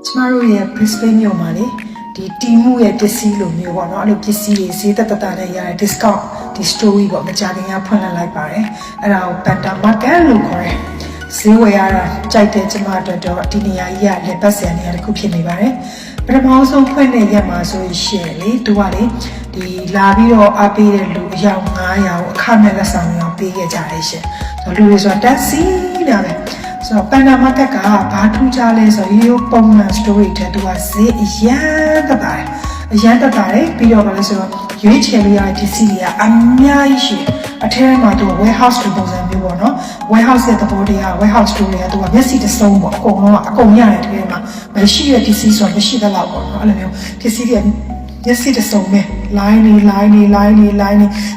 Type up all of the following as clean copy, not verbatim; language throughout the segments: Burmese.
ကျမတို့ရဲ့ Brisbane မြို့မှာလေဒီတီမှုရဲ့ပစ္စည်းလိုမျိုးပေါ့နော်အဲ့လိုပစ္စည်းတွေဈေးသက်သက်နဲ့ရတဲ့ discount ဒီ story ပေါ့မကြခင်ကဖွင့်လိုက်ပါတယ်အဲ့ဒါကို Panda Market လို့ခေါ်တယ်ဈေးဝယ်ရတာကြိုက်တဲ့ကျမတို့တော့ဒီနေရာကြီးကလက်ပတ်စံနေရာတစ်ခုဖြစ်နေပါတယ်ပထမဆုံးဖွင့်တဲ့ရက်မှာဆိုရှင်လေသူကလေဒီလာပြီးတော့အားပေးတဲ့လူအယောက်900ကိုအခမဲ့လက်ဆောင်ရောပေးခဲ့ကြတယ်ရှင်ဆိုတော့လူတွေဆိုတာတက်စီတာပဲဆိုတော့ Panda Market ကဘာထူးခြားလဲဆိုတော့ရိုးပုံမှန် story တဲ့သူကဈေးအရန်တက်ပါတယ်အရန်တက်ပါတယ်ပြီးတော့ဗာလဲဆိုတော့ရွေးချယ်လို့ရတဲ့ DC တွေကအများကြီးရှိအထဲမှာသူ warehouse လိုပုံစံမျိုးပေါ့နော် warehouse ရဲ့သဘောတရား warehouse store တွေကသူကမျက်စိတစ်စုံပေါ့အကုန်လုံးကအကုန်ရတယ်တကယ်မှာမရှိတဲ့ DC ဆိုတော့မရှိတဲ့လောက်ပေါ့နော်အဲ့လိုမျိုး DC တွေမျက်စိတစ်စုံပဲ line နေ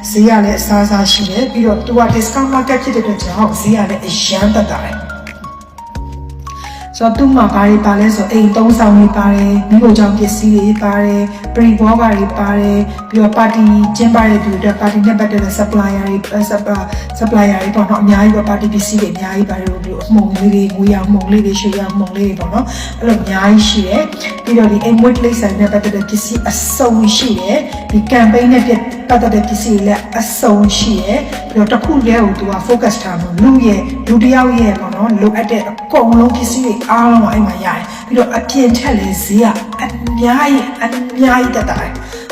ဈေးကလည်းအစားအစာရှိတယ်ပြီးတော့သူက discount market ဖြစ်တဲ့အတွက်ကြောင့်ဈေးကလည်းအရန်တက်တယ်ဆိုတော့သူ့မှာဘာတွေပါလဲဆိုအိမ်သုံးဆောင်တွေပါတယ်မိဖို့ကြောင့်ပစ္စည်းတွေပါတယ်ပရိဘောဂါတွေပါတယ်ပြီးတော့ပါတီကျင်းပတဲ့သူတွေပါတီနဲ့ပတ်သက်တဲ့ supplier တွေပေါ့နော်အများကြီးပဲပါတီပစ္စည်းတွေအများကြီးပါတယ်လို့အမှုံလေးတွေငွေရောင်မှုံလေးတွေရွှေရောင်မှုံလေးတွေပေါ့နော်အဲ့လိုအများကြီးရှိတယ်ပြီးတော့ဒီအိမ်မွေးလိမ့်ဆိုင်နဲ့ပတ်သက်တဲ့ပစ္စည်းအစုံရှိတယ်ဒီ campaign နဲ့ပတ်သက်တဲ့ပစ္စည်းတွေလည်းအစုံရှိတယ်ပြီးတော့တစ်ခုတည်းကိုသူက focus ထားမှာလူတယောက်ရဲ့ပေါ့နော်လိုအပ်တဲ့အကုန်လုံးပစ္စည်းတွေအားလုံးကအဲ့မှာရတယ်ပြီးတော့အပြင်ထက်လည်းဈေးကအများကြီးတက်တာ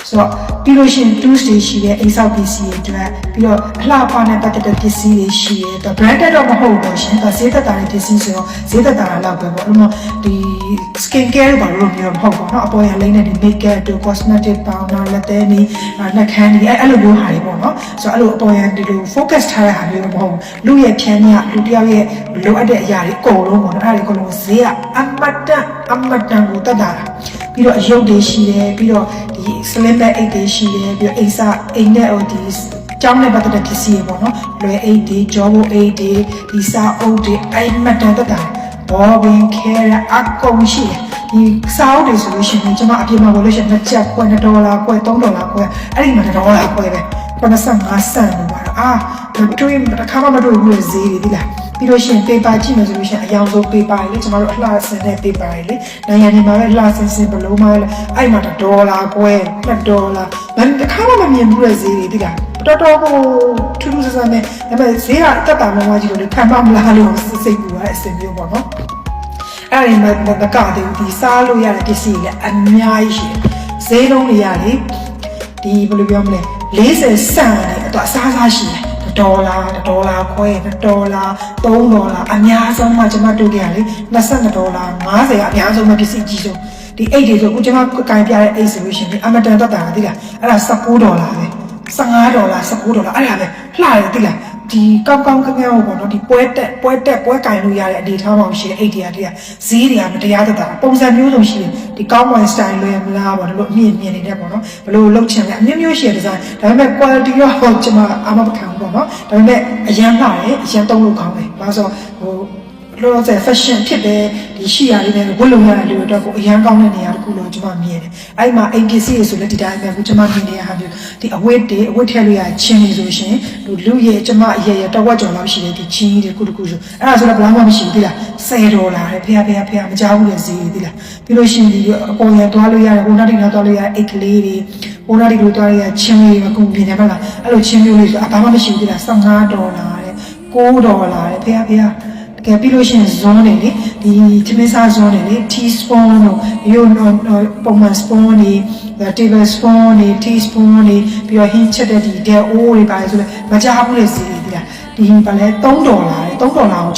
ဆိုတော့ပြီးလို့ရှိရင် Tuesday ရှိတဲ့အိမ်ဆောက်ပစ္စည်းတွေအတွက်ပြီးတော့အလှပနဲ့ပတ်သက်တဲ့ပစ္စည်းတွေရှိတယ်တော့ branded တော့မဟုတ်ဘူးရှင်ဒါဈေးသက်သာတဲ့ပစ္စည်းဆိုတော့ဈေးသက်သာတာလောက်ပဲပေါ့အဲ့လိုဒီ skin care တွေဘာလို့မျိုးမဟုတ်ပါတော့အပေါ်ရလိမ့်တဲ့ဒီ makeup တို့ cosmetic powder လက်သေးနီနှာခမ်းဒီအဲ့လိုမျိုးဟာတွေပေါ့နော်ဆိုတော့အဲ့လိုအပေါ်ရဒီလို focus ထားတဲ့ဟာမျိုးမဟုတ်ဘူးလူရဲ့ဖြန်းညလူတယောက်ရဲ့လိုအပ်တဲ့အရာတွေအကုန်လုံးပေါ့နော်အဲ့ဒါတွေအကုန်လုံးဈေးကအမတ်တန်ကိုတက်တာပြီးတော့အယုတ်တွေရှိတယ်ပြီးတော့ဒီ slim bag အိတ်တွေရှိတယ်ပြီးတော့အိမ်နဲ့ဟိုဒီကျောင်းနဲ့ပတ်သက်တဲ့ပစ္စည်းတွေပေါ့နော်လွယ်အိတ်တွေကြောဘိုအိတ်တွေဒီစာအုပ်တွေအဲ့မတ်တန်တက်တာဘောဘင်ခဲအကုန်ရှိတယ်ဒီစာအုပ်တွေဆိုလို့ရှိရင်ကျွန်မအပြင်မှာဝယ်လို့ရှိရင်$2ခွဲ$2ခွဲ$3ခွဲအဲ့ဒီမှာ$ခွဲပဲ85 cent လို့ပါတွေ့တစ်ခါမှမတွေ့ဘူးဈေးတွေဒီလားပြီးလို့ရှိရင် paper ကြည့်မယ်ဆိုလို့ရှိရင်အယောင်ဆုံး paper တွေလေကျွန်တော်တို့အလှဆင်တဲ့ paper တွေလေနိုင်ငံတွေမှာပဲအလှဆင်ဘလုံးမှာလေအဲ့မှာ$ခွဲ$2ဘာတစ်ခါမှမမြင်ဘူးတဲ့ဈေးတွေဒီလားတော်ကိုထူးထူးဆန်းဆန်းနဲ့ဒါပေမဲ့ဈေးကတက်တာမှမကြည့်လို့လေခံမမလားလို့စိတ်ပူရတဲ့အစင်မျိုးပေါ့နော်အဲ့ဒီမှာတကတဲ့ဒီစားလို့ရတဲ့ပစ္စည်းတွေအများကြီးရှိတယ်ဈေးလုံးတွေရတယ်ဒီဘယ်လိုပြောမလဲ40 cent နဲ့အစားရှိတယ်$ခွဲ$3အများဆုံးမှကျွန်မတို့ကြရလေ$22 50ကအများဆုံးမှပစ္စည်းအကြီးဆုံးဒီအိတ်တွေဆိုအခုကျွန်မကင်ပြတဲ့အိတ်ဆိုလို့ရှိရင်အမတန်တက်တာသိလားအဲ့ဒါ$19ပဲ$15အဲ့ဒါပဲလှရတယ်သိလားဒီကောင်းကောင်းကန်းပေါ့နော်ဒီပွဲကင်လို့ရတဲ့အနေထားမှရှိတဲ့အိတ်တွေကဈေးတွေကမတရားတက်တာပုံစံမျိုးစုံရှိတယ်ဒီကောင်းမွန် style လွယ်မလားပေါ့လို့အမြင်နေတဲ့ပေါ့နော်ဘလို့လောက်ချင်လဲအမျိုးရှိတဲ့ design ဒါပေမဲ့ quality တော့ကျွန်မအမမခံဘူးပေါ့နော်ဒါပေမဲ့အရန်လှတယ်အရန်သုံးလို့ကောင်းတယ်ဘာလို့ဆိုလောဆယ် fashion ဖြစ်တယ်ဒီရှိရလေးနဲ့ဝတ်လုံရတဲ့လူတွေအတွက်ကိုအရန်ကောင်းတဲ့နေရာတစ်ခုလို့ကျွန်မမြင်တယ်အဲ့မှာအိမ်ပစ္စည်းတွေဆိုလည်းဒီတိုင်းပဲခုကျွန်မမြင်နေတဲ့ဟာမျိုးဒီအဝတ်ထည့်လို့ရချင်းနေဆိုရှင်လူရဲ့ကျွန်မအရတဝက်ကျော်လောက်ရှိတယ်ဒီချင်းကြီးတွေခုဆိုအဲ့ဒါဆိုတော့ဘယ်မှမရှိဘူးသိလား$10တဲ့ဖေမကြောက်ဘူးလေဈေးသိလားပြီးလို့ရှိရင်ဒီအပေါ်ရသွားလို့ရတယ်ဟိုနောက်တိသွားလို့ရအိတ်ကလေးတွေဟိုနောက်တိသွားရချင်းလေးတွေအခုမြင်တယ်မလားအဲ့လိုချင်းမျိုးလေးဆိုဘာမှမရှိဘူးသိလား$15တဲ့$9တဲ့ဖေကဲပြီးလို့ရှိရင် zone တွေလေဒီချမင်းစား zone တွေလေ teaspoon တို့ရိုးပုံမှန် spoon တွေ table spoon တွေ teaspoon တွေပြီးတော့ဟင်းချက်တဲ့ဒီ del o တွေပါတယ်ဆိုလဲမကြားဘူးလေစီးတွေဒီပါလဲ$3ကို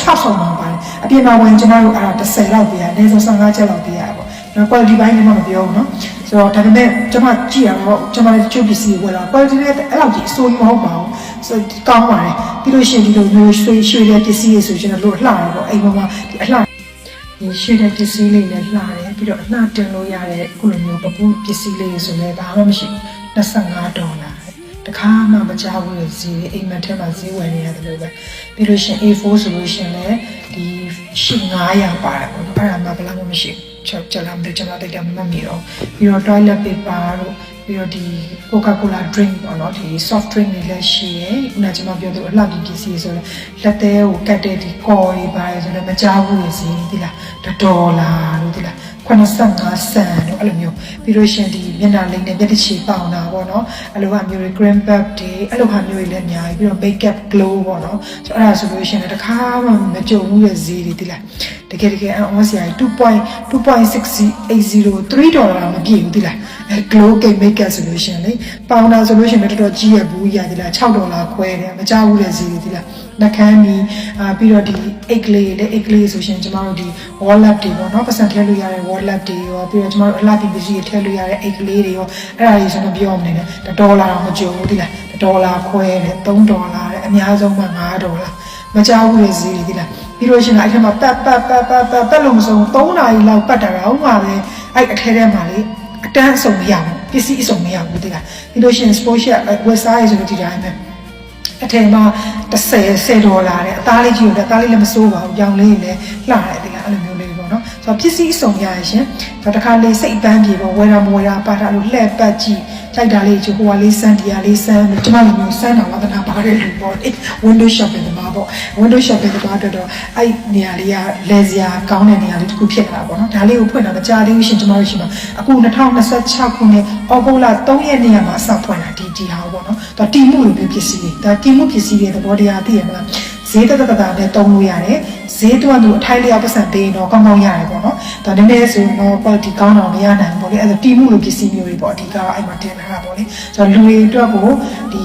6ဆောင်ပါပါတယ်အပြင်မှာဝင်ကျွန်တော်တို့အဲ့ဒါ10လောက်ပေးရတယ်အနည်းဆုံး15ချက်လောက်ပေးရပါပေါ့နော် quality ဘိုင်းလည်းမပြောဘူးနော်ဆိုတော့ဒါပေမဲ့ကျွန်မကြည့်ရတော့ကျွန်မလည်းချုပ်ပစ္စည်းဝယ်လာ quality လည်းအဲ့လောက်ကြီးအစိုးရမဟုတ်ပါဘူးဆိုကောင်းပါတယ်ပြီးလို့ရှိရင်ဒီလိုမျိုးရွှေတဲ့ပစ္စည်းတွေဆိုကျွန်တော်တို့လှတယ်ပေါ့အိမ်ပေါ်မှာဒီအလှဒီရွှေတဲ့ပစ္စည်းလေးနဲ့လှတယ်ပြီးတော့အလှတင်လို့ရတဲ့အခုလိုမျိုးပပူးပစ္စည်းလေးဆိုလည်းဘာမှမရှိဘူး$25တခါမှမကြားဘူးလေဈေးအိမ်မက်ထဲမှာဈေးဝယ်နေရတယ်လို့ပဲပြီးလို့ရှိရင် A4 ဆိုလို့ရှိရင်လည်းဒီ900ပါတယ်ပေါ့နော်အဲ့ဒါမှဘယ်လောက်မှမရှိဘူးချက်လာမလို့ကျွန်တော်တိတ်တယ်မမှတ်မိတော့ပြီးတော့ toilet paper တို့ပြီးတော့ဒီ Coca-Cola drink ပေါ့နော်ဒီ soft drink တွေလည်းရှိရယ်ခုနကကျွန်မပြောသလိုအလှပစ္စည်းဆိုတော့လက်သေးကိုကတ်တဲ့ဒီကော်တွေပါတယ်ဆိုတော့မကြားဘူးလေဈေးသိလား$1လို့သိလား 85 cent တို့အဲ့လိုမျိုးပြီးလို့ရှင်ဒီမျက်နှာလိမ့်နဲ့မျက်တစ်ချီပေါင်တာပေါ့နော်အဲ့လိုဟာမျိုးတွေ green buff တွေအဲ့လိုဟာမျိုးတွေလည်းအများကြီးပြီးတော့ makeup glow ပေါ့နော်အဲ့ဒါဆိုလို့ရှင်လည်းတစ်ခါမှမကြုံဘူးတဲ့ဈေးတွေတိလားတကယ်အော်စရာ$2.680 မပြည့်ဘူးတိလားအဲ glow cake makeup ဆိုလို့ရှင်လေပေါင်တာဆိုလို့ရှင်လည်းတော်တော်ကြီးရဘူးရတိလား$6ခွဲတယ်မကြောက်ဘူးတဲ့ဈေးတွေတိလားနှခမ်းမီပြီးတော့ဒီအိတ်ကလေးဆိုရှင်ကျမတို့ဒီ wallet တွေပေါ့နော်ပတ်စံထည့်လို့ရတဲ့ wallet တွေရောပြီးတော့ကျမတို့အလှပြင်ပစ္စည်းတွေထည့်လို့ရတဲ့အိတ်ကလေးတွေရောအဲ့ဒါကြီးဆိုတော့ပြောမနေနဲ့$တော့မကြုံဘူးတိလား$ခွဲတယ်$3တဲ့အများဆုံးမှ$မကြောက်ဘူးတဲ့ဈေးတွေတိလားပြီးလို့ရှင်အဲ့ထက်မှာပတ်လို့မဆုံး3နာရီလောက်ပတ်တာတော့မှပဲအဲ့အထဲထဲမှာလေအတန်းအစုံမရဘူးပစ္စည်းအစုံမရဘူးတိလားပြီးလို့ရှင် sport shirt ဝက်စားရဆိုလို့ဒီတိုင်းပဲအထင်မှာ$10တဲ့အသားလေးကြီးကိုအသားလေးလည်းမစိုးပါဘူးရောင်လေးလည်းလှတယ်တိလားအဲ့လိုမျိုးလေးပေါ့နော်ဆိုတော့ပစ္စည်းအစုံရရရှင်တော့တစ်ခါလေးစိတ်ပန်းပြေပေါ့ဝယ်တာမဝယ်တာပါတာလို့လှည့်ပတ်ကြည့်ကြိုက်တာလေးချိုးဟိုကလေးစမ်းတရားလေးစမ်းကျမတို့မျိုးစမ်းတာဝသနာပါတဲ့လူပေါ့ window shopping တမှာပေါ့ window shopping တမှာတော့အဲ့နေရာလေးကလဲစရာကောင်းတဲ့နေရာလေးတစ်ခုဖြစ်လာတာပေါ့နော်ဒါလေးကိုဖွင့်တာမကြသေးဘူးရှင်ကျမတို့ရှိမှာအခု2026ခုနှစ်ဩဂုတ်လ3ရက်နေ့မှာအစဖွင့်တာဒီဟာပေါ့နော်ဒါတီမှုလိုမျိုးပစ္စည်းတွေဒါတီမှုပစ္စည်းတွေသဘောတရားသိရမလားဈေးတက်နဲ့တုံးလို့ရတယ်ဈေးတော့သူအထိုက်လျောက်ပတ်စံပေးတော့ကောင်းကောင်းရတယ်ပေါ့နော်ဒါနည်းနည်းဆိုတော့ quality ကောင်းတော့မရနိုင်ဘူးပေါ့လေအဲ့ဒါတီမှုလိုပစ္စည်းမျိုးတွေပေါ့အဓိကအဲ့မှာတင်လာတာပေါ့လေဆိုတော့လူတွေအတွက်ကိုဒီ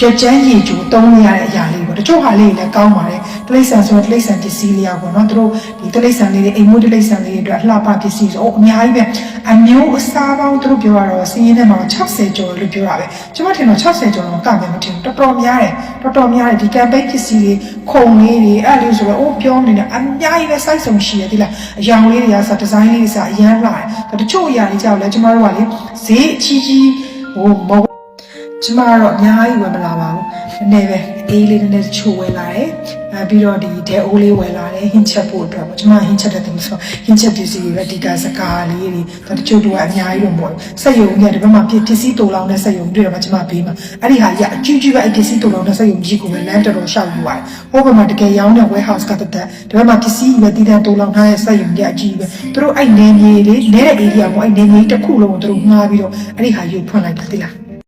ရွက်ချမ်းရည်ကြိုတုံးလို့ရတဲ့အရာလေးပေါ့တချို့ဟာလေးတွေလည်းကောင်းပါတယ်တိရစ္ဆာန်ဆိုတော့တိရစ္ဆာန်ပစ္စည်းလေးอ่ะပေါ့နော်သူတို့ဒီတိရစ္ဆာန်လေးတွေအိမ်မွေးတိရစ္ဆာန်လေးတွေအတွက်လှပပစ္စည်းဆိုအများကြီးပဲအမျိုးအစားပေါင်းသူတို့ပြောရတော့စီးရင်ထဲမှာ60ကျော်လို့ပြောတာပဲကျွန်မထင်တော့60ကျော်တော့ကမယ်မထင်ဘူးတော်တော်များတယ်ဒီ campaign ပစ္စည်းတွေခုံလေးတွေအဲ့လိုဆိုတော့ပြောနေတယ်အများကြီးပဲ size စုံရှိရသေးလားအယောင်လေးတွေကစဒီဇိုင်းလေးတွေစအရန်လာတယ်တချို့အရာတွေကြောက်လဲကျမတို့ကလေဈေးအကြီးဟိုမဟုတ်ကျမကတော့အများကြီးဝယ်မလာပါဘူးနည်းနည်းပဲအေးလေးနည်းနည်းချိုးဝယ်လာတယ်ပြီးတော့ဒီဒဲအိုးလေးဝယ်လာတယ်ဟင်းချက်ဖို့အတွက်ပေါ့ကျမဟင်းချက်တဲ့တင်ဆိုဟင်းချက်ပစ္စည်းတွေဒီကစကားလေးတွေတချို့တို့ကအများကြီးတော့ပေါ့စက်ယုံကြီးကဒီဘက်မှာပစ္စည်းတူလောင်တဲ့စက်ယုံတွေ့တော့မှကျမပေးမှာအဲ့ဒီဟာကြီးအကြီးကြီးပဲအပစ္စည်းတူလောင်တဲ့စက်ယုံကြီးကိုပဲလမ်းတော်ရှောက်ယူပါတယ်ဟိုဘက်မှာတကယ်ရောင်းတဲ့ warehouse ကတည်းကဒီဘက်မှာပစ္စည်းပဲတည်တဲ့တူလောင်ထားတဲ့စက်ယုံကြီးအကြီးပဲသူတို့အဲ့နေမြေလေးနဲတဲ့ area ကိုအဲ့နေမြေတစ်ခုလုံးကိုသူတို့ငှားပြီးတော့အဲ့ဒီဟာယူဖွင့်လိုက်တာသိလား